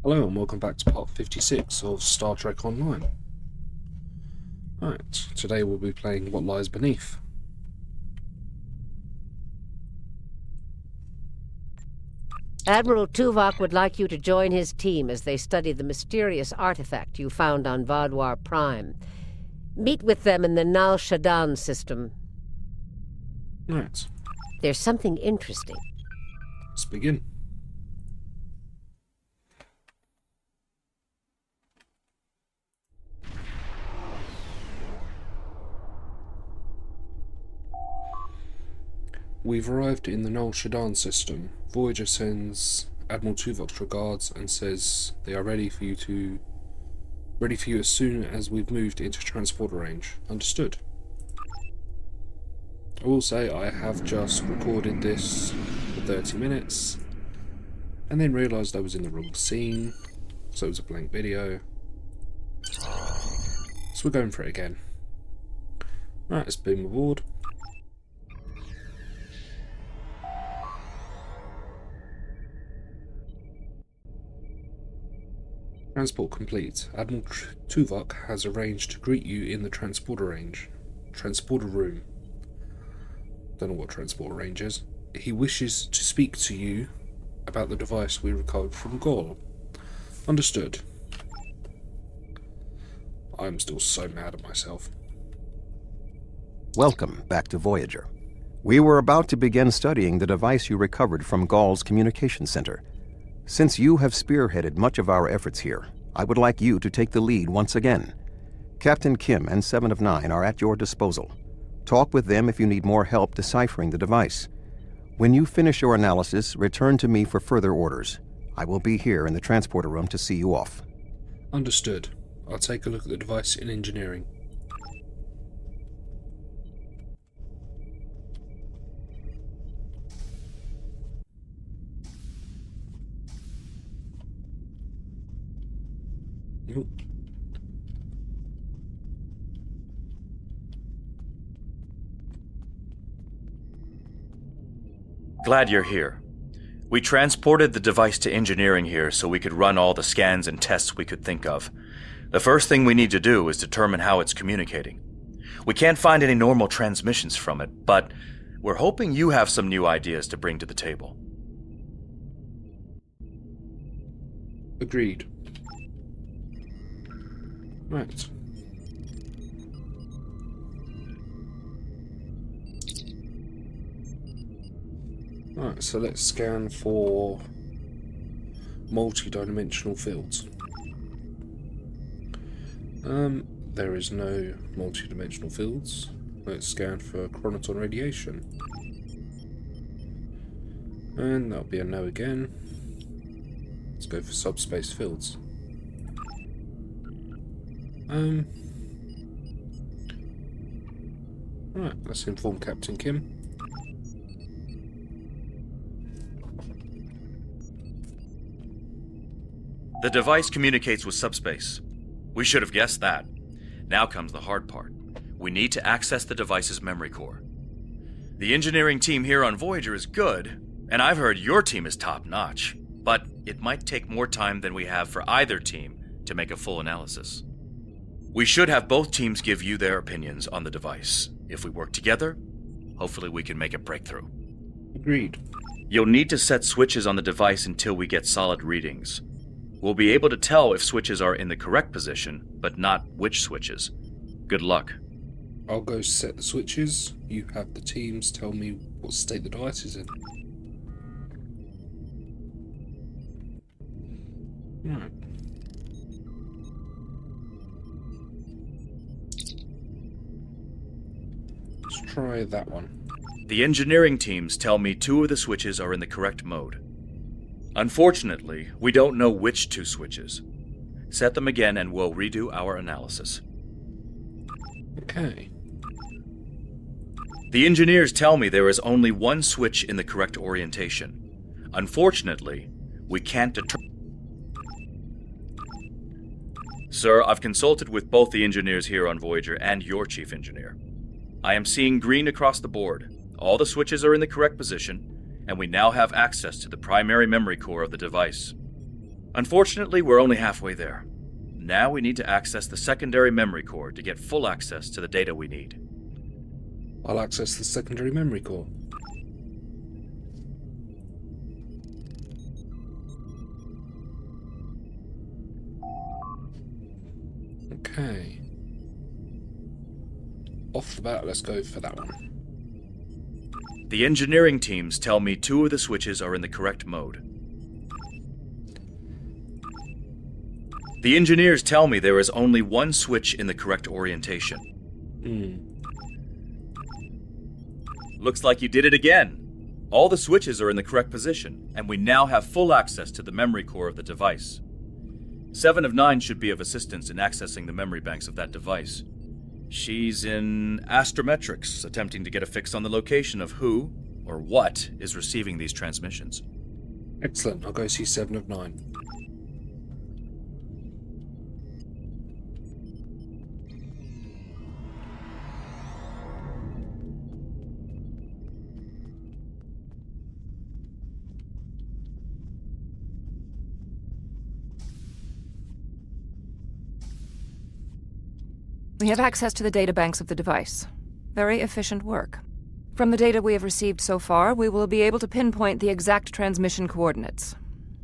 Hello and welcome back to part 56 of Star Trek Online. Right, today we'll be playing What Lies Beneath. Admiral Tuvok would like you to join his team as they study the mysterious artifact you found on Vaadwaur Prime. Meet with them in the Nal Shadan system. Right, There's something interesting. let's begin. We've arrived in the Nal Shadan system. Voyager sends Admiral Tuvok's regards and says they are ready for you as soon as we've moved into transporter range. Understood. I will say I have just recorded this for 30 minutes and then realised I was in the wrong scene, so it was a blank video. So we're going for it again. Right, let's boom aboard. Transport complete. Admiral Tuvok has arranged to greet you in the transporter room. Don't know what transporter range is. He wishes to speak to you about the device we recovered from Gol. Understood. I'm still so mad at myself. Welcome back to Voyager. We were about to begin studying the device you recovered from Gol's communication center. Since you have spearheaded much of our efforts here, I would like you to take the lead once again. Captain Kim and 7 of 9 are at your disposal. Talk with them if you need more help deciphering the device. When you finish your analysis, return to me for further orders. I will be here in the transporter room to see you off. Understood. I'll take a look at the device in engineering. Nope. Glad you're here. We transported the device to engineering here so we could run all the scans and tests we could think of. The first thing we need to do is determine how it's communicating. We can't find any normal transmissions from it, but we're hoping you have some new ideas to bring to the table. Agreed. Right. Right, so let's scan for multi-dimensional fields. There is no multi-dimensional fields. Let's scan for chronoton radiation. And that'll be a no again. Let's go for subspace fields. Right, let's inform Captain Kim. The device communicates with subspace. We should have guessed that. Now comes the hard part. We need to access the device's memory core. The engineering team here on Voyager is good, and I've heard your team is top-notch, but it might take more time than we have for either team to make a full analysis. We should have both teams give you their opinions on the device. If we work together, hopefully we can make a breakthrough. Agreed. You'll need to set switches on the device until we get solid readings. We'll be able to tell if switches are in the correct position, but not which switches. Good luck. I'll go set the switches. You have the teams tell me what state the device is in. Right. Let's try that one. The engineering teams tell me 2 of the switches are in the correct mode. Unfortunately, we don't know which 2 switches. Set them again and we'll redo our analysis. Okay. The engineers tell me there is only 1 switch in the correct orientation. Unfortunately, we can't determine. Sir, I've consulted with both the engineers here on Voyager and your chief engineer. I am seeing green across the board. All the switches are in the correct position, and we now have access to the primary memory core of the device. Unfortunately, we're only halfway there. Now we need to access the secondary memory core to get full access to the data we need. I'll access the secondary memory core. Okay. Off the bat, let's go for that one. The engineering teams tell me 2 of the switches are in the correct mode. The engineers tell me there is only 1 switch in the correct orientation. Looks like you did it again. All the switches are in the correct position, and we now have full access to the memory core of the device. 7 of 9 should be of assistance in accessing the memory banks of that device. She's in astrometrics, attempting to get a fix on the location of who, or what, is receiving these transmissions. Excellent, I'll go see 7 of 9. We have access to the databanks of the device. Very efficient work. From the data we have received so far, we will be able to pinpoint the exact transmission coordinates.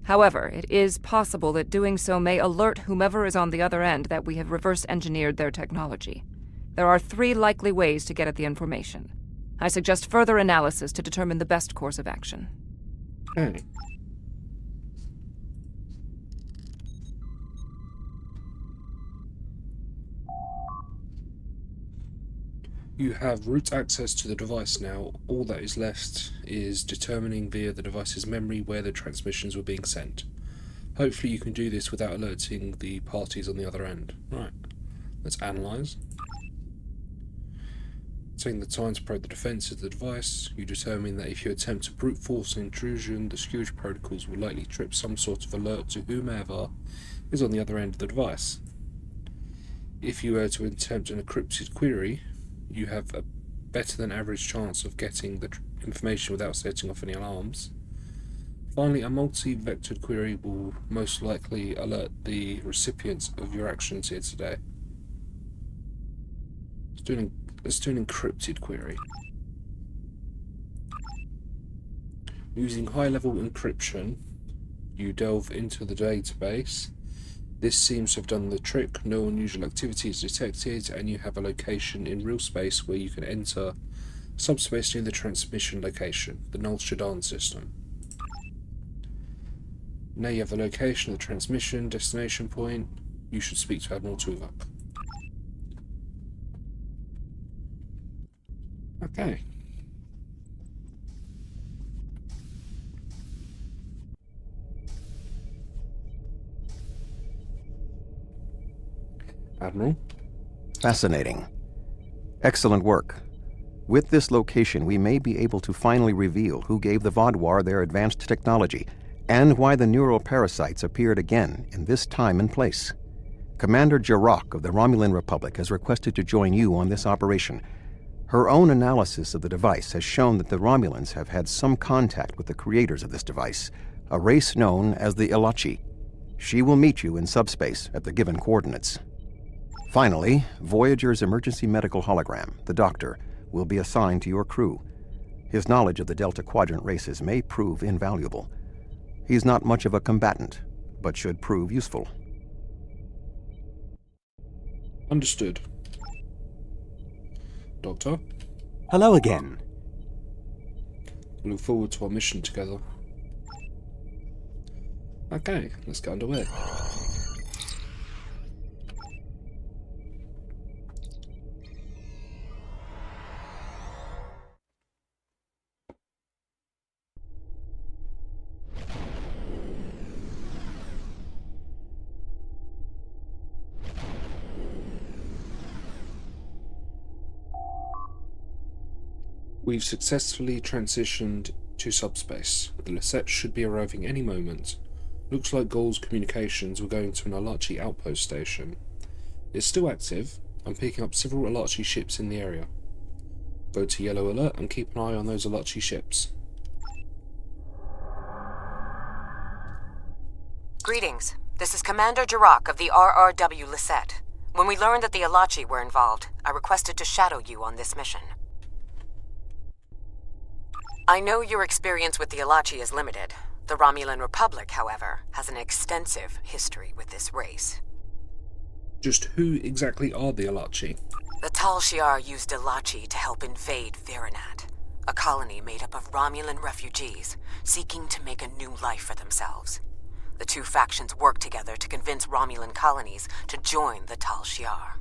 However, it is possible that doing so may alert whomever is on the other end that we have reverse-engineered their technology. There are 3 likely ways to get at the information. I suggest further analysis to determine the best course of action. Okay. You have root access to the device now. All that is left is determining via the device's memory where the transmissions were being sent. Hopefully you can do this without alerting the parties on the other end. Right, let's analyse. Taking the time to probe the defences of the device, you determine that if you attempt to brute force an intrusion, the security protocols will likely trip some sort of alert to whomever is on the other end of the device. If you were to attempt an encrypted query, you have a better than average chance of getting the information without setting off any alarms. Finally, a multi-vectored query will most likely alert the recipients of your actions here today. Let's do an encrypted query. Using high-level encryption, you delve into the database. This seems to have done the trick. No unusual activity is detected, and you have a location in real space where you can enter subspace near the transmission location, the Null Shadan system. Now you have the location of the transmission destination point. You should speak to Admiral Tuvok. Okay. Admiral? Fascinating. Excellent work. With this location, we may be able to finally reveal who gave the Vaadwaur their advanced technology, and why the neural parasites appeared again in this time and place. Commander Jirok of the Romulan Republic has requested to join you on this operation. Her own analysis of the device has shown that the Romulans have had some contact with the creators of this device, a race known as the Ilachi. She will meet you in subspace at the given coordinates. Finally, Voyager's emergency medical hologram, the Doctor, will be assigned to your crew. His knowledge of the Delta Quadrant races may prove invaluable. He's not much of a combatant, but should prove useful. Understood. Doctor? Hello again. I look forward to our mission together. Okay, let's get underway. We've successfully transitioned to subspace. The Lisette should be arriving any moment. Looks like Gaul's communications were going to an Alachi outpost station. It's still active. I'm picking up several Alachi ships in the area. Go to Yellow Alert and keep an eye on those Alachi ships. Greetings. This is Commander Jirok of the RRW Lisette. When we learned that the Alachi were involved, I requested to shadow you on this mission. I know your experience with the Alachi is limited. The Romulan Republic, however, has an extensive history with this race. Just who exactly are the Alachi? The Tal Shiar used Alachi to help invade Virinat, a colony made up of Romulan refugees seeking to make a new life for themselves. The two factions worked together to convince Romulan colonies to join the Tal Shiar.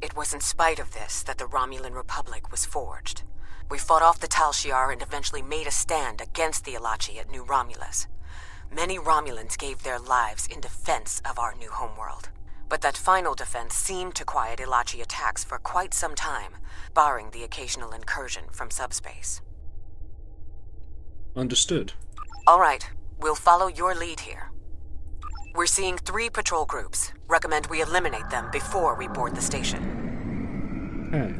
It was in spite of this that the Romulan Republic was forged. We fought off the Tal Shiar and eventually made a stand against the Alachi at New Romulus. Many Romulans gave their lives in defense of our new homeworld. But that final defense seemed to quiet Alachi attacks for quite some time, barring the occasional incursion from subspace. Understood. All right, we'll follow your lead here. We're seeing 3 patrol groups. Recommend we eliminate them before we board the station. Okay.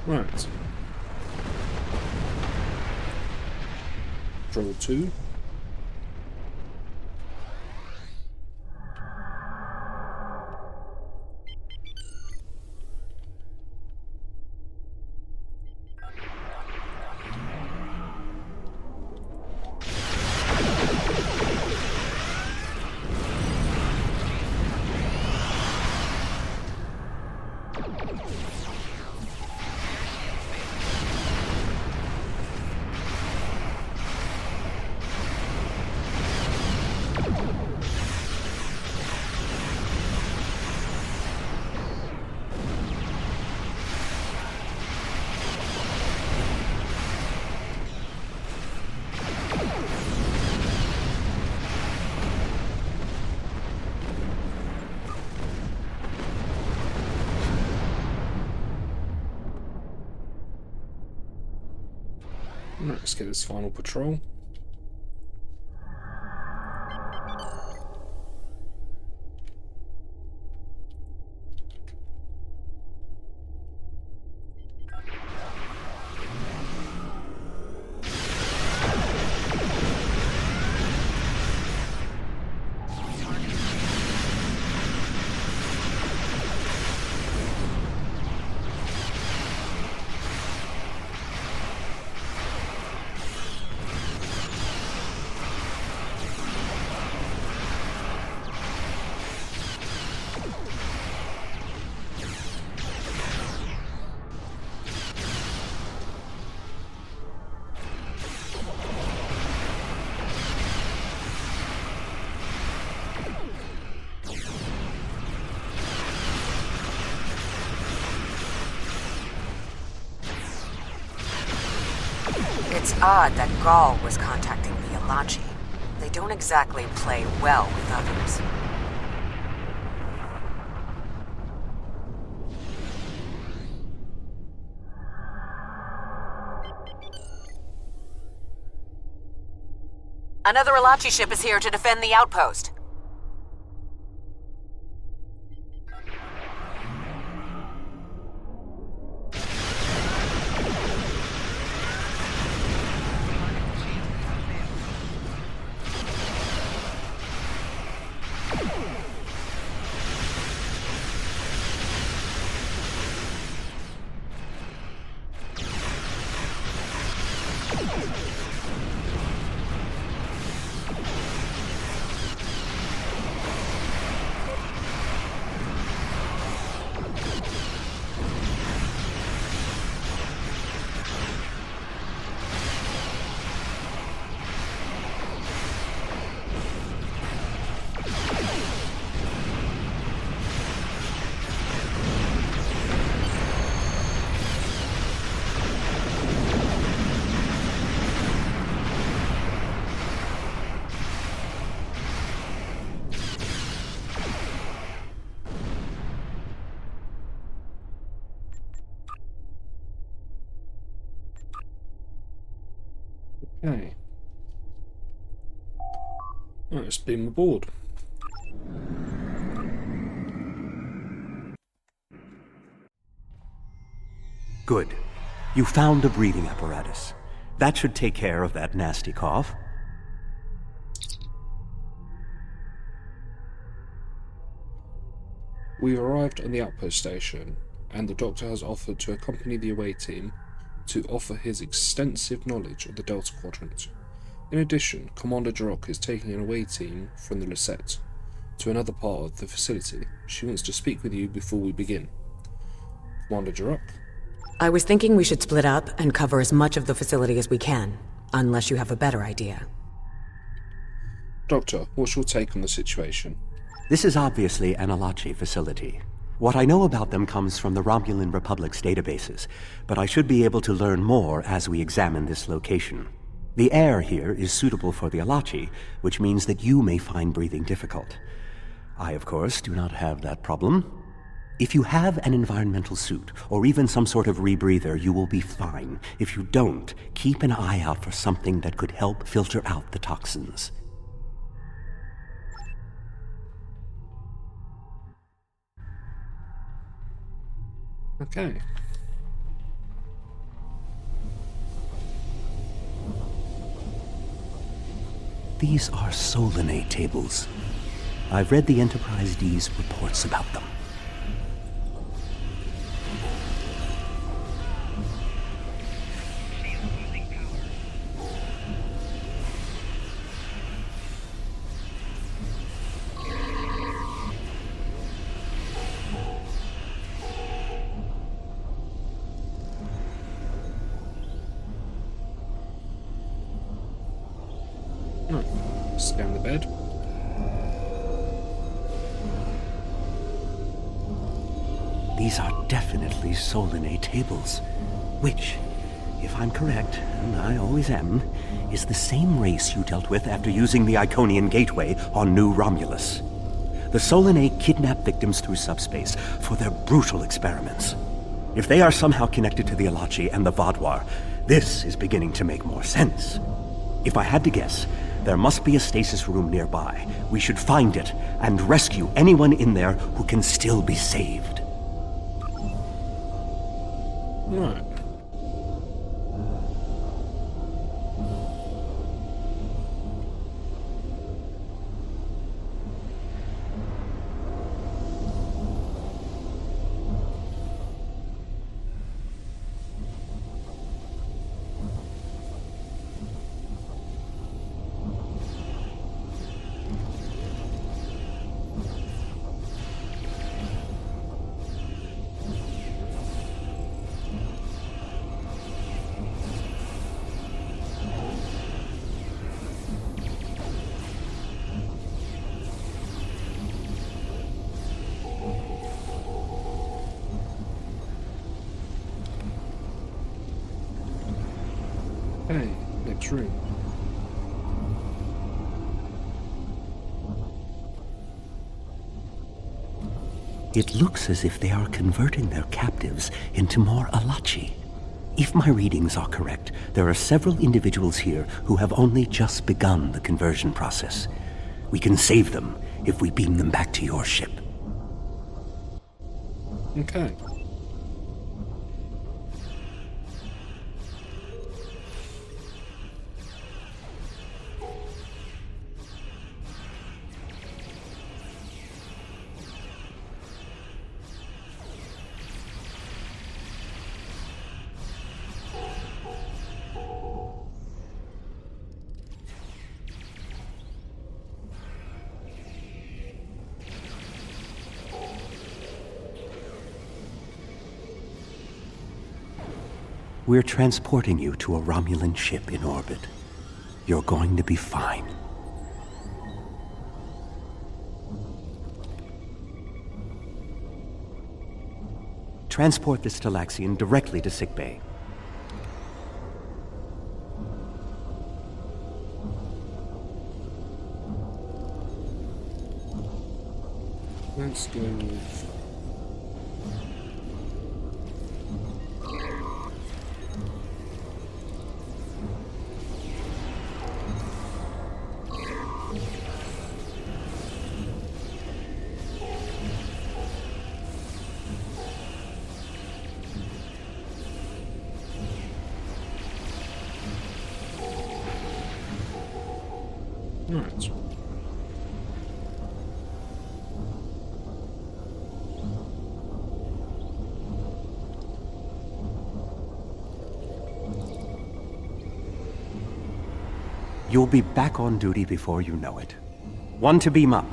Right. Patrol 2. Right, let's get this final patrol. It's odd that Gaul was contacting the Alachi. They don't exactly play well with others. Another Alachi ship is here to defend the outpost. Okay. Right, let's beam aboard. Good. You found a breathing apparatus. That should take care of that nasty cough. We arrived at the outpost station, and the Doctor has offered to accompany the away team to offer his extensive knowledge of the Delta Quadrant. In addition, Commander Jarok is taking an away team from the Lucette to another part of the facility. She wants to speak with you before we begin. Commander Jarok? I was thinking we should split up and cover as much of the facility as we can, unless you have a better idea. Doctor, what's your take on the situation? This is obviously an Alachi facility. What I know about them comes from the Romulan Republic's databases, but I should be able to learn more as we examine this location. The air here is suitable for the Alachi, which means that you may find breathing difficult. I, of course, do not have that problem. If you have an environmental suit, or even some sort of rebreather, you will be fine. If you don't, keep an eye out for something that could help filter out the toxins. Okay. These are Solanae tables. I've read the Enterprise D's reports about them. Scan the bed. These are definitely Solanae tables, which, if I'm correct, and I always am, is the same race you dealt with after using the Iconian Gateway on New Romulus. The Solanae kidnap victims through subspace for their brutal experiments. If they are somehow connected to the Alachi and the Vaadwaur, this is beginning to make more sense. If I had to guess, there must be a stasis room nearby. We should find it and rescue anyone in there who can still be saved. Right. Okay, next room. It looks as if they are converting their captives into more Alachi. If my readings are correct, there are several individuals here who have only just begun the conversion process. We can save them if we beam them back to your ship. Okay. We're transporting you to a Romulan ship in orbit. You're going to be fine. Transport this Talaxian directly to sickbay. Let's go with... Right. You'll be back on duty before you know it. One to beam up.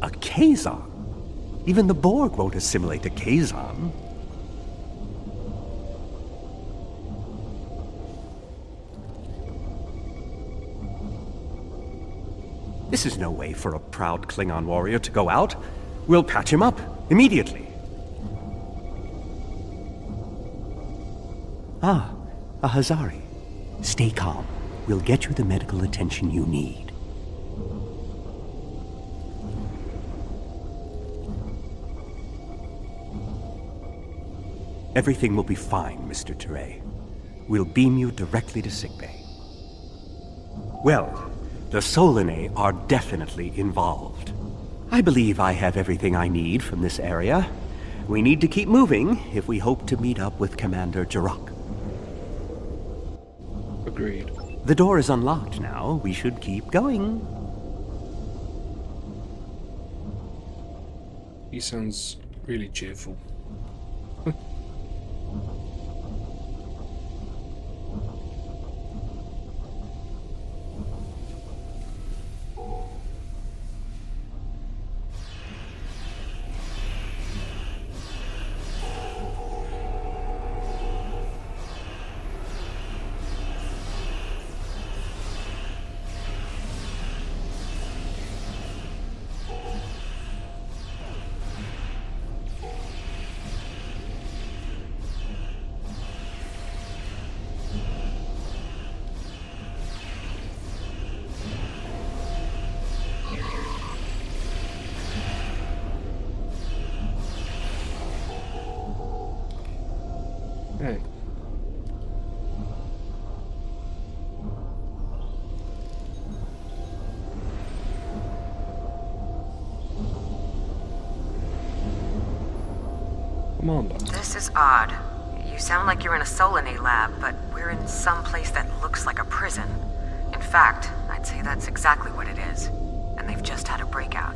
A Kazon? Even the Borg won't assimilate a Kazon. This is no way for a proud Klingon warrior to go out. We'll patch him up, immediately. Ah, a Hazari. Stay calm. We'll get you the medical attention you need. Everything will be fine, Mr. Teray. We'll beam you directly to sickbay. Well, the Solanae are definitely involved. I believe I have everything I need from this area. We need to keep moving if we hope to meet up with Commander Jirok. Agreed. The door is unlocked now. We should keep going. He sounds really cheerful. Hey. Commander. This is odd. You sound like you're in a Solanae lab, but we're in some place that looks like a prison. In fact, I'd say that's exactly what it is. And they've just had a breakout.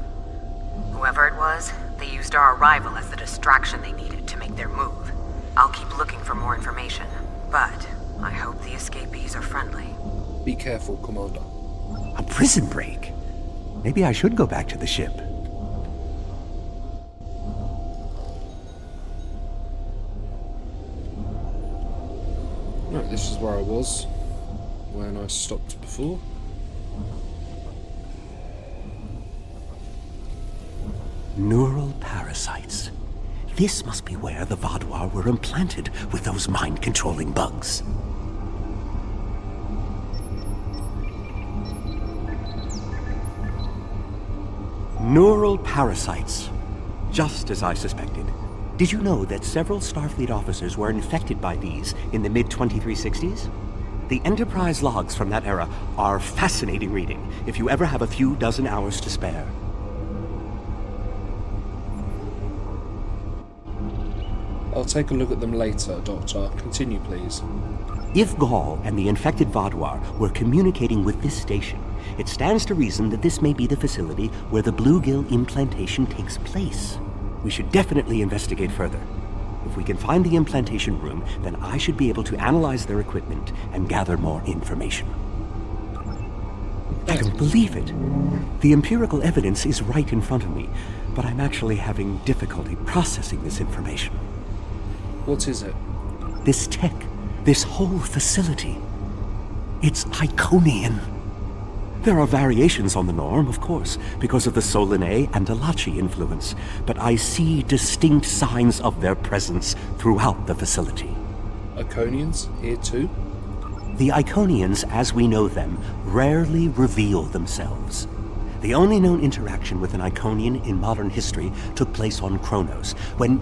Whoever it was, they used our arrival as the distraction they needed to make their move. I'll keep looking for more information, but I hope the escapees are friendly. Be careful, Commander. A prison break? Maybe I should go back to the ship. Right, this is where I was when I stopped before. Neural parasites. This must be where the Vaadwaur were implanted with those mind-controlling bugs. Neural parasites. Just as I suspected. Did you know that several Starfleet officers were infected by these in the mid-2360s? The Enterprise logs from that era are fascinating reading if you ever have a few dozen hours to spare. I'll take a look at them later, Doctor. Continue, please. If Gaul and the infected Vaadwaur were communicating with this station, it stands to reason that this may be the facility where the bluegill implantation takes place. We should definitely investigate further. If we can find the implantation room, then I should be able to analyze their equipment and gather more information. I don't believe it. The empirical evidence is right in front of me, but I'm actually having difficulty processing this information. What is it? This tech, this whole facility, it's Iconian. There are variations on the norm, of course, because of the Solanae and Alachi influence, but I see distinct signs of their presence throughout the facility. Iconians here too? The Iconians, as we know them, rarely reveal themselves. The only known interaction with an Iconian in modern history took place on Kronos, when...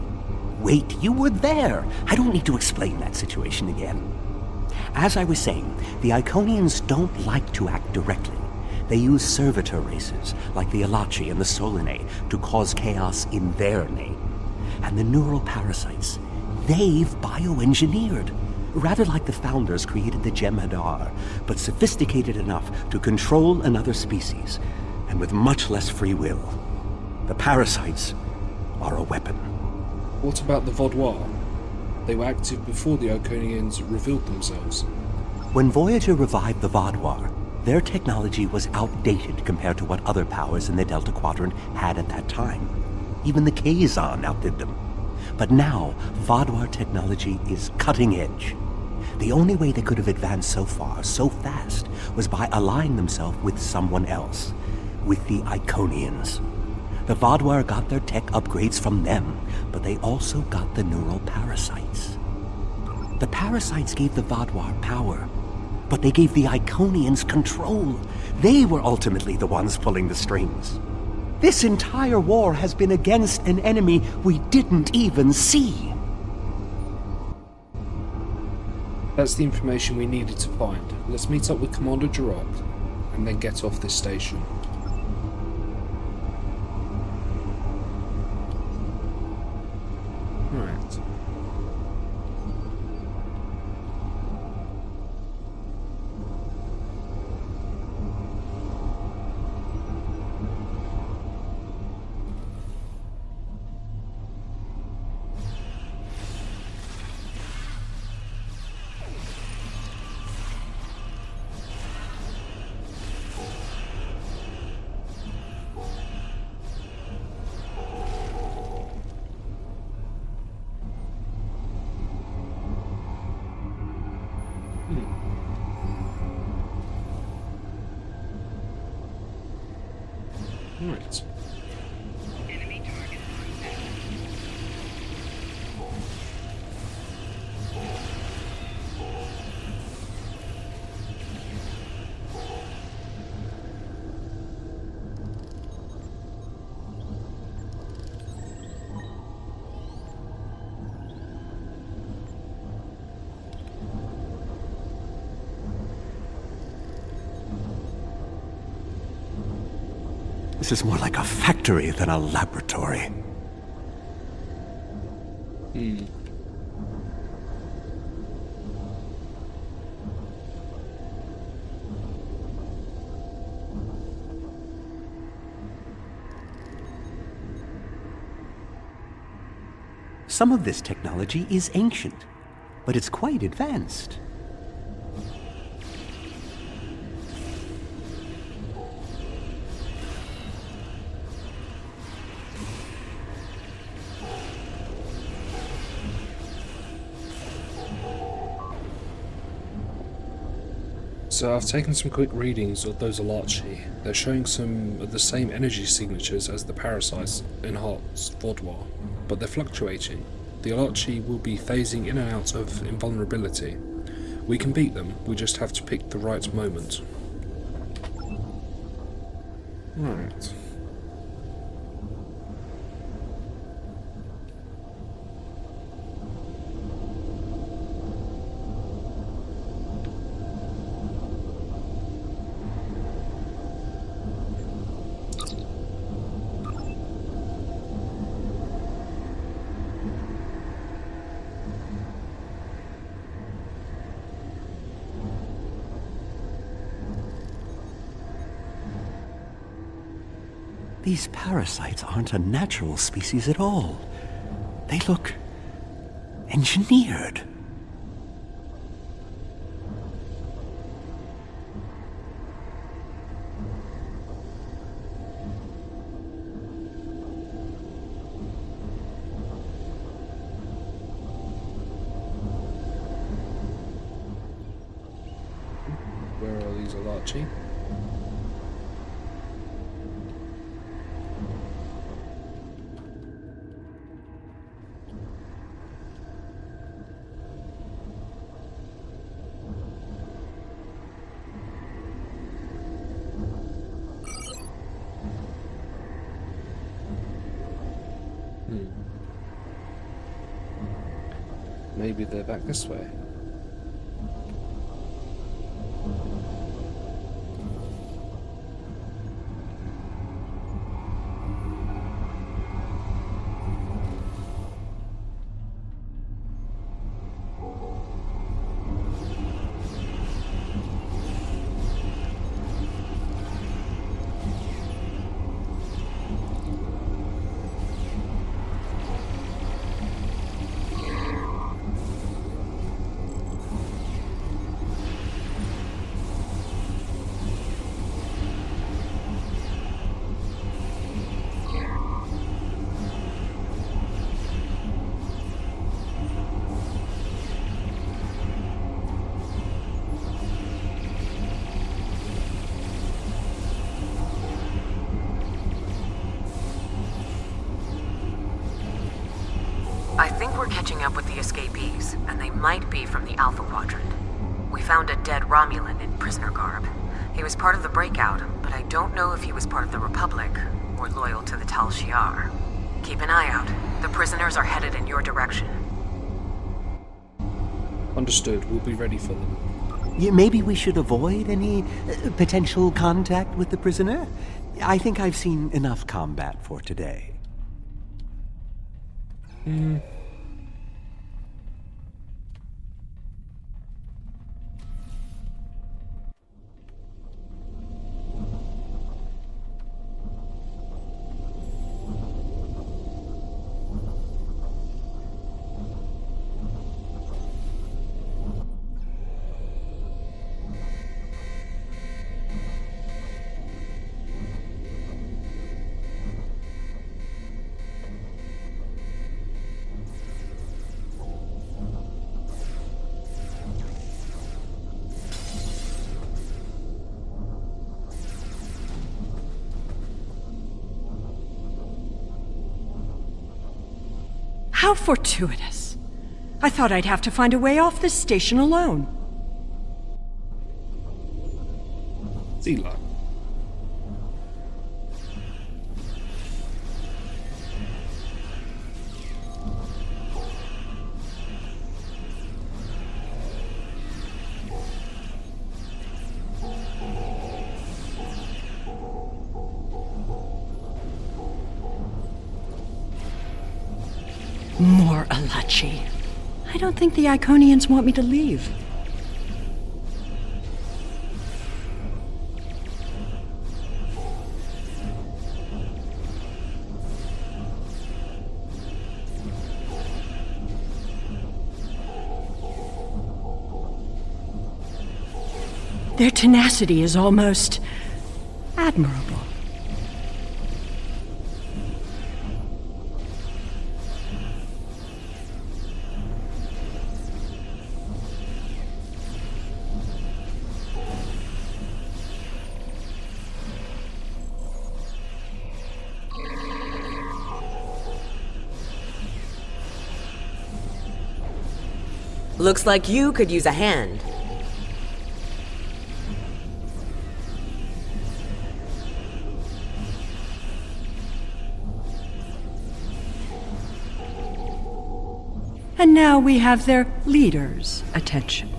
Wait, you were there! I don't need to explain that situation again. As I was saying, the Iconians don't like to act directly. They use servitor races, like the Alachi and the Solanae, to cause chaos in their name. And the neural parasites, they've bioengineered. Rather like the Founders created the Jem'Hadar, but sophisticated enough to control another species, and with much less free will. The parasites are a weapon. What about the Vaadwaur? They were active before the Iconians revealed themselves. When Voyager revived the Vaadwaur, their technology was outdated compared to what other powers in the Delta Quadrant had at that time. Even the Kazon outdid them. But now, Vaadwaur technology is cutting edge. The only way they could have advanced so far, so fast, was by allying themselves with someone else, with the Iconians. The Vaadwaur got their tech upgrades from them, but they also got the neural parasites. The parasites gave the Vaadwaur power, but they gave the Iconians control. They were ultimately the ones pulling the strings. This entire war has been against an enemy we didn't even see. That's the information we needed to find. Let's meet up with Commander Jirok and then get off this station. Right. Right. This is more like a factory than a laboratory. Some of this technology is ancient, but it's quite advanced. So I've taken some quick readings of those Alachi. They're showing some of the same energy signatures as the parasites in Hart's Vaadwaur, but they're fluctuating. The Alachi will be phasing in and out of invulnerability. We can beat them, we just have to pick the right moment. Right. These parasites aren't a natural species at all. They look engineered. Where are these Alachi? Maybe they're back this way. catching up with the escapees, and they might be from the Alpha Quadrant. We found a dead Romulan in prisoner garb. He was part of the breakout, but I don't know if he was part of the Republic or loyal to the Tal Shiar. Keep an eye out. The prisoners are headed in your direction. Understood. We'll be ready for them. Maybe we should avoid any potential contact with the prisoner? I think I've seen enough combat for today. How fortuitous. I thought I'd have to find a way off this station alone. Zila. More Alachi. I don't think the Iconians want me to leave. Their tenacity is almost admirable. Looks like you could use a hand. And now we have their leader's attention.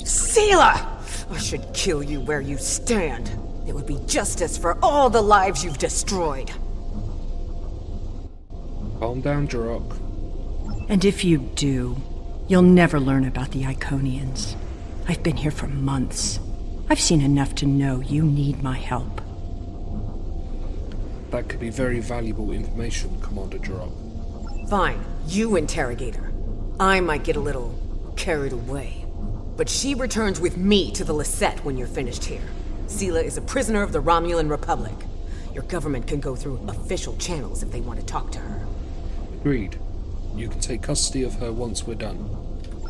Sela! I should kill you where you stand. It would be justice for all the lives you've destroyed. Calm down, Jirok. And if you do, you'll never learn about the Iconians. I've been here for months. I've seen enough to know you need my help. That could be very valuable information, Commander Jirok. Fine, you interrogate her. I might get a little carried away. But she returns with me to the Lisette when you're finished here. Sela is a prisoner of the Romulan Republic. Your government can go through official channels if they want to talk to her. Agreed. You can take custody of her once we're done.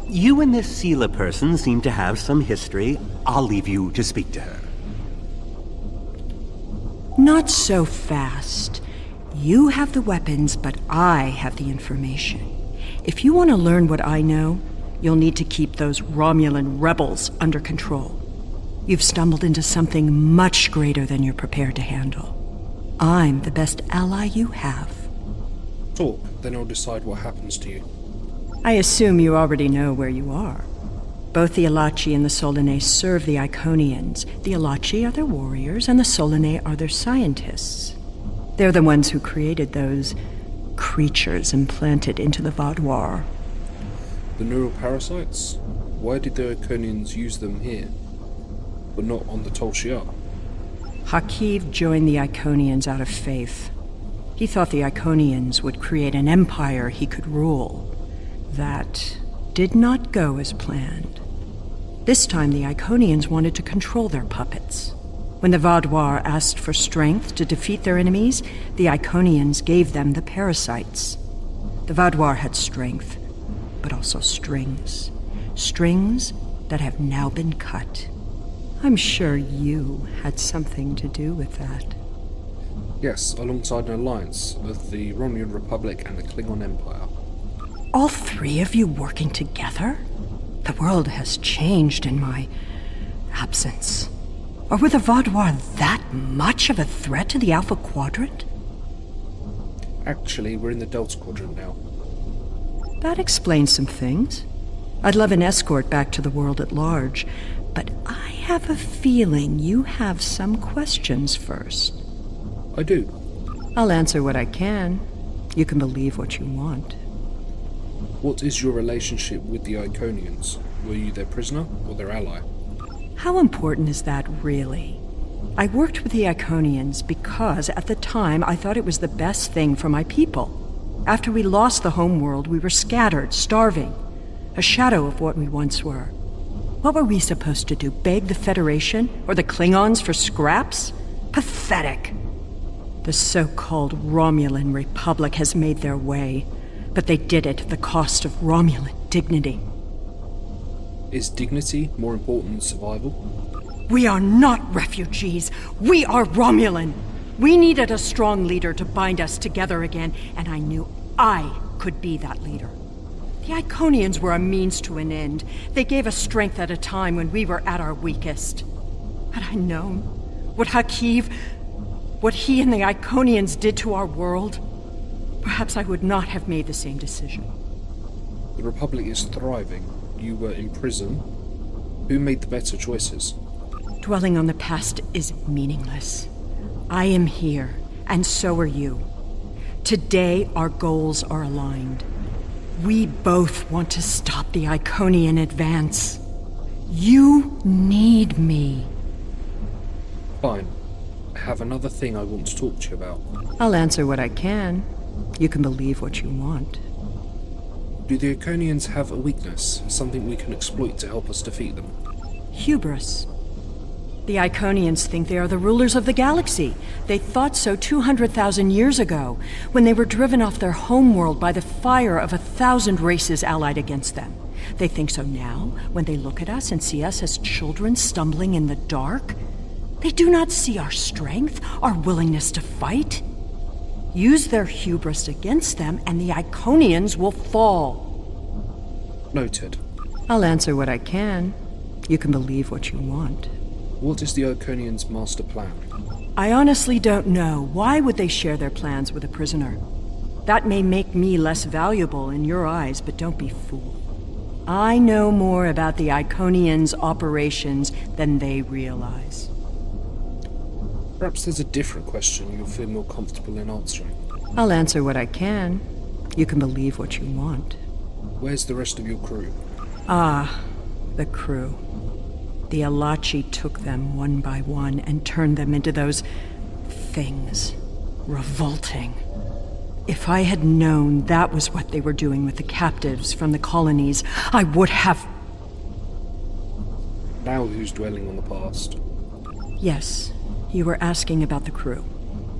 You and this Sela person seem to have some history. I'll leave you to speak to her. Not so fast. You have the weapons, but I have the information. If you want to learn what I know, you'll need to keep those Romulan rebels under control. You've stumbled into something much greater than you're prepared to handle. I'm the best ally you have. Talk, then I'll decide what happens to you. I assume you already know where you are. Both the Alachi and the Solanae serve the Iconians. The Alachi are their warriors, and the Solanae are their scientists. They're the ones who created those creatures implanted into the Vaadwaur. The neural parasites? Why did the Iconians use them here, but not on the Tal Shiar? Hakiv joined the Iconians out of faith. He thought the Iconians would create an empire he could rule. That did not go as planned. This time the Iconians wanted to control their puppets. When the Vaadwaur asked for strength to defeat their enemies, the Iconians gave them the parasites. The Vaadwaur had strength, but also strings. Strings that have now been cut. I'm sure you had something to do with that. Yes, alongside an alliance of the Romulan Republic and the Klingon Empire. All three of you working together? The world has changed in my absence. Or were the Vaadwaur that much of a threat to the Alpha Quadrant? Actually, we're in the Delta Quadrant now. That explains some things. I'd love an escort back to the world at large, but I have a feeling you have some questions first. I do. I'll answer what I can. You can believe what you want. What is your relationship with the Iconians? Were you their prisoner or their ally? How important is that, really? I worked with the Iconians because, at the time, I thought it was the best thing for my people. After we lost the homeworld, we were scattered, starving. A shadow of what we once were. What were we supposed to do, beg the Federation or the Klingons for scraps? Pathetic. The so-called Romulan Republic has made their way, but they did it at the cost of Romulan dignity. Is dignity more important than survival? We are not refugees. We are Romulan. We needed a strong leader to bind us together again, and I knew I could be that leader. The Iconians were a means to an end. They gave us strength at a time when we were at our weakest. Had I known what he and the Iconians did to our world, perhaps I would not have made the same decision. The Republic is thriving. You were in prison. Who made the better choices? Dwelling on the past is meaningless. I am here, and so are you. Today, our goals are aligned. We both want to stop the Iconian advance. You need me. Fine. I have another thing I want to talk to you about. I'll answer what I can. You can believe what you want. Do the Iconians have a weakness? Something we can exploit to help us defeat them? Hubris. The Iconians think they are the rulers of the galaxy. They thought so 200,000 years ago, when they were driven off their homeworld by the fire of 1,000 races allied against them. They think so now, when they look at us and see us as children stumbling in the dark. They do not see our strength, our willingness to fight. Use their hubris against them, and the Iconians will fall. Noted. I'll answer what I can. You can believe what you want. What is the Iconians' master plan? I honestly don't know. Why would they share their plans with a prisoner? That may make me less valuable in your eyes, but don't be fooled. I know more about the Iconians' operations than they realize. Perhaps there's a different question you'll feel more comfortable in answering. I'll answer what I can. You can believe what you want. Where's the rest of your crew? Ah, the crew. The Alachi took them one by one and turned them into those things. Revolting. If I had known that was what they were doing with the captives from the colonies, I would have... Now who's dwelling on the past? Yes, you were asking about the crew.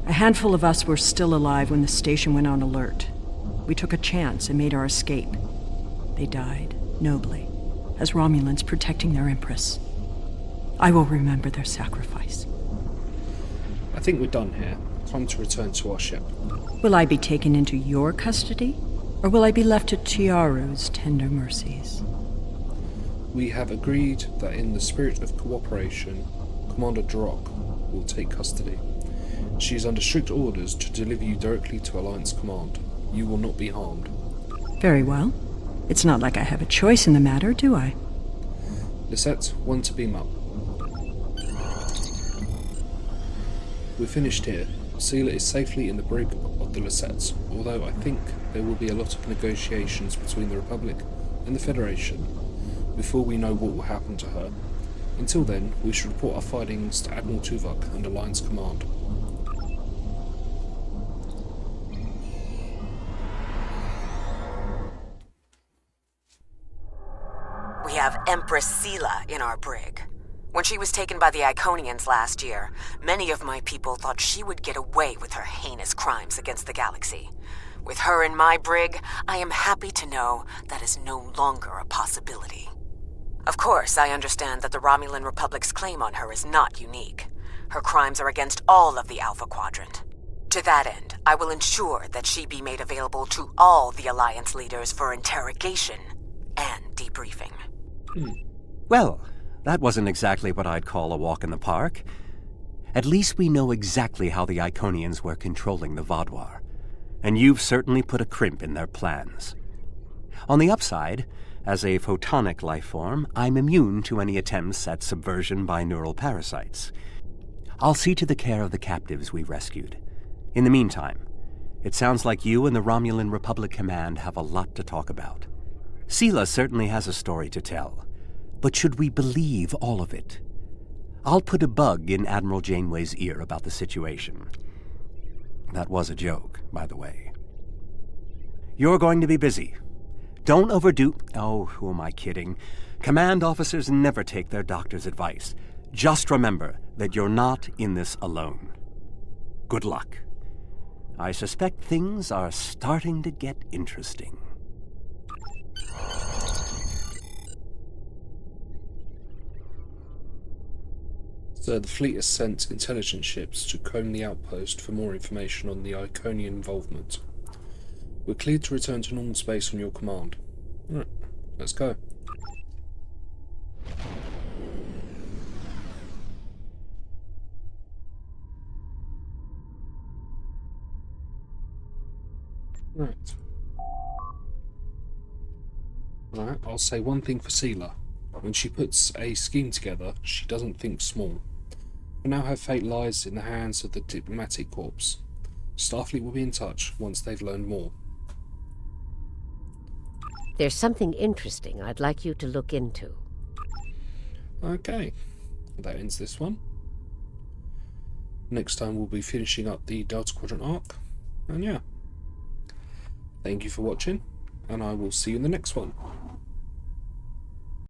A handful of us were still alive when the station went on alert. We took a chance and made our escape. They died, nobly, as Romulans protecting their Empress. I will remember their sacrifice. I think we're done here. Time to return to our ship. Will I be taken into your custody, or will I be left to Tiaru's tender mercies? We have agreed that in the spirit of cooperation, Commander Drock will take custody. She is under strict orders to deliver you directly to Alliance Command. You will not be harmed. Very well. It's not like I have a choice in the matter, do I? Lisette, one to beam up. We're finished here. Sealer is safely in the brig of the Lisette, although I think there will be a lot of negotiations between the Republic and the Federation before we know what will happen to her. Until then, we should report our findings to Admiral Tuvok and Alliance Command. We have Empress Sela in our brig. When she was taken by the Iconians last year, many of my people thought she would get away with her heinous crimes against the galaxy. With her in my brig, I am happy to know that is no longer a possibility. Of course, I understand that the Romulan Republic's claim on her is not unique. Her crimes are against all of the Alpha Quadrant. To that end, I will ensure that she be made available to all the Alliance leaders for interrogation and debriefing. Well, that wasn't exactly what I'd call a walk in the park. At least we know exactly how the Iconians were controlling the Vaadwaur, and you've certainly put a crimp in their plans. On the upside, as a photonic life form, I'm immune to any attempts at subversion by neural parasites. I'll see to the care of the captives we rescued. In the meantime, it sounds like you and the Romulan Republic Command have a lot to talk about. Sela certainly has a story to tell, but should we believe all of it? I'll put a bug in Admiral Janeway's ear about the situation. That was a joke, by the way. You're going to be busy. Don't overdo... Oh, who am I kidding? Command officers never take their doctor's advice. Just remember that you're not in this alone. Good luck. I suspect things are starting to get interesting. So the fleet has sent intelligence ships to comb the outpost for more information on the Iconian involvement. We're cleared to return to normal space on your command. Alright, let's go. Right. Alright, I'll say one thing for Sela. When she puts a scheme together, she doesn't think small. For now, her fate lies in the hands of the diplomatic corps. Starfleet will be in touch once they've learned more. There's something interesting I'd like you to look into. Okay, that ends this one. Next time we'll be finishing up the Delta Quadrant arc. And yeah, thank you for watching, and I will see you in the next one.